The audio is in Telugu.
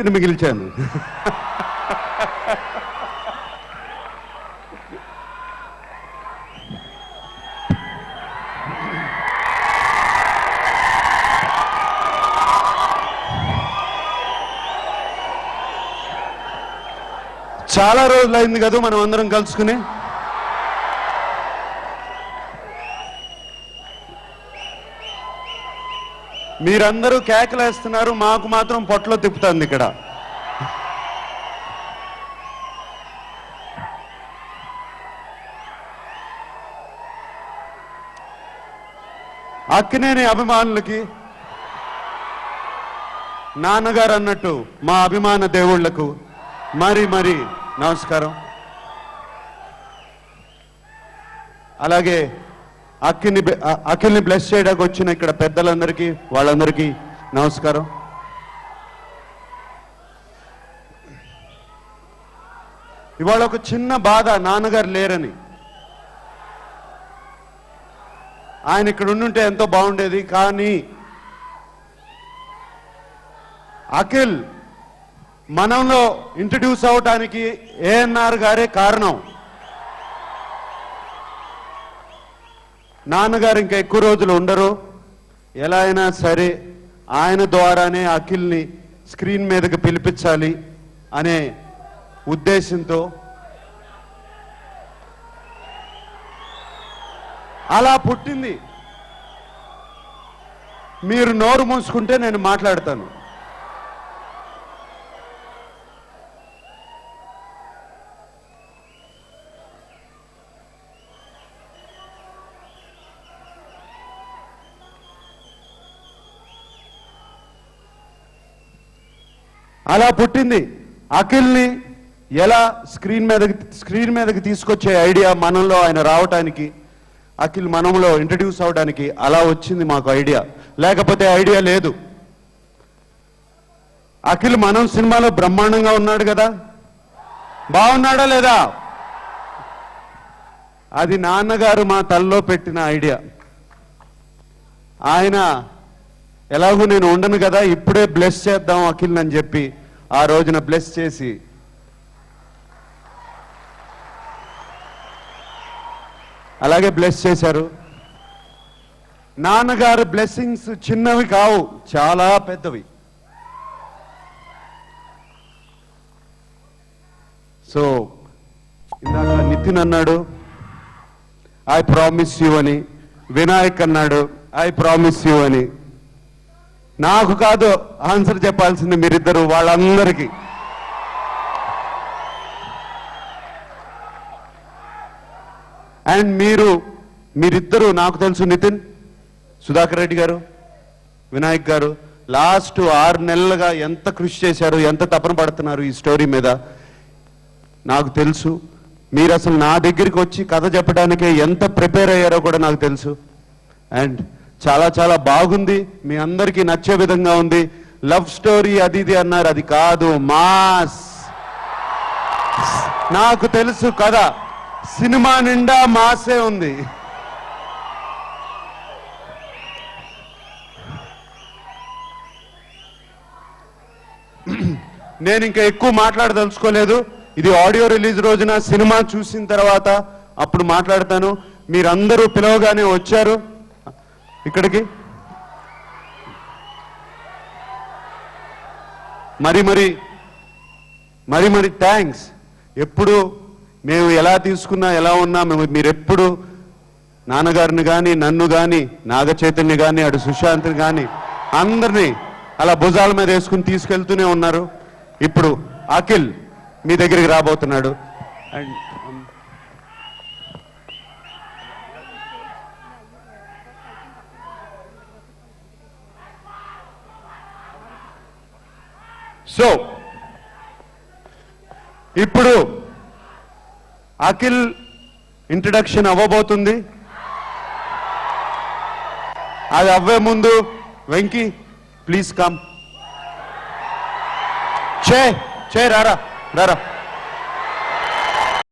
మిగిల్చాను. చాలా రోజులైంది కదా మనం అందరం కలుసుకుని. మీరందరూ కేకలేస్తున్నారు, మాకు మాత్రం పొట్టలో తిప్పుతుంది ఇక్కడ. అక్కినేని అభిమానులకి, నాన్నగారు అన్నట్టు మా అభిమాన దేవుళ్లకు మరి మరి నమస్కారం. అలాగే అఖిల్ని బ్లెస్ చేయడానికి వచ్చిన ఇక్కడ పెద్దలందరికీ, వాళ్ళందరికీ నమస్కారం. ఇవాళ ఒక చిన్న బాధ, నాన్నగారు లేరని. ఆయన ఇక్కడ ఉండుంటే ఎంతో బాగుండేది. కానీ అఖిల్ మనంలో ఇంట్రడ్యూస్ అవటానికి ఏఎన్ఆర్ గారే కారణం. నాన్నగారు ఇంకా ఎక్కువ రోజులు ఉండరు. ఎలా అయినా సరే ఆయన ద్వారానే అఖిల్ని స్క్రీన్ మీదకి పిలిపించాలి అనే ఉద్దేశంతో అలా పుట్టింది. మీరు నోరు మూసుకుంటే నేను మాట్లాడతాను. అలా పుట్టింది. అఖిల్ని ఎలా స్క్రీన్ మీదకి తీసుకొచ్చే ఐడియా మనంలో ఆయన రావటానికి, అఖిల్ మనంలో ఇంట్రడ్యూస్ అవడానికి అలా వచ్చింది మాకు ఐడియా. లేకపోతే ఐడియా లేదు. అఖిల్ మనం సినిమాలో బ్రహ్మాండంగా ఉన్నాడు కదా, బాగున్నాడా లేదా? అది నాన్నగారు మా తల్లో పెట్టిన ఐడియా. ఆయన ఎలాగూ నేను ఉండను కదా, ఇప్పుడే బ్లెస్ చేద్దాం అఖిల్ అని చెప్పి ఆ రోజున బ్లెస్ చేసి, అలాగే బ్లెస్ చేశారు. నాన్నగారు బ్లెస్సింగ్స్ చిన్నవి కావు, చాలా పెద్దవి. సో ఇందాక నితిన్ అన్నాడు ఐ ప్రామిస్ యూ అని, వినాయక్ అన్నాడు ఐ ప్రామిస్ యూ అని. నాకు కాదు ఆన్సర్ చెప్పాల్సింది మీరిద్దరు, వాళ్ళందరికీ. అండ్ మీరిద్దరూ నాకు తెలుసు, నితిన్, సుధాకర్ రెడ్డి గారు, వినాయక్ గారు లాస్ట్ 6 నెలలుగా ఎంత కృషి చేశారు, ఎంత తపన పడుతున్నారు ఈ స్టోరీ మీద నాకు తెలుసు. మీరు అసలు నా దగ్గరికి వచ్చి కథ చెప్పడానికే ఎంత ప్రిపేర్ అయ్యారో కూడా నాకు తెలుసు. అండ్ చాలా చాలా బాగుంది, మీ అందరికీ నచ్చే విధంగా ఉంది. లవ్ స్టోరీ అది ఇది అన్నారు, అది కాదు, మాస్. నాకు తెలుసు కదా, సినిమా నిండా మాసే ఉంది. నేను ఇంకా ఎక్కువ మాట్లాడదలుచుకోలేదు. ఇది ఆడియో రిలీజ్ రోజున, సినిమా చూసిన తర్వాత అప్పుడు మాట్లాడతాను. మీరందరూ పిలవగానే వచ్చారు ఇక్కడికి. మరి మరి థ్యాంక్స్. ఎప్పుడు మేము ఎలా తీసుకున్నా, ఎలా ఉన్నా, మీరెప్పుడు నాన్నగారిని కానీ, నన్ను కానీ, నాగ చైతన్య కానీ, అటు సుశాంత్ని కానీ అందరినీ అలా భుజాల మీద వేసుకుని తీసుకెళ్తూనే ఉన్నారు. ఇప్పుడు అఖిల్ మీ దగ్గరికి రాబోతున్నాడు. అండ్ సో ఇప్పుడు అఖిల్ ఇంట్రడక్షన్ అవ్వబోతుంది. అది అవ్వే ముందు వెంకీ ప్లీజ్ కమ్. చే రారా.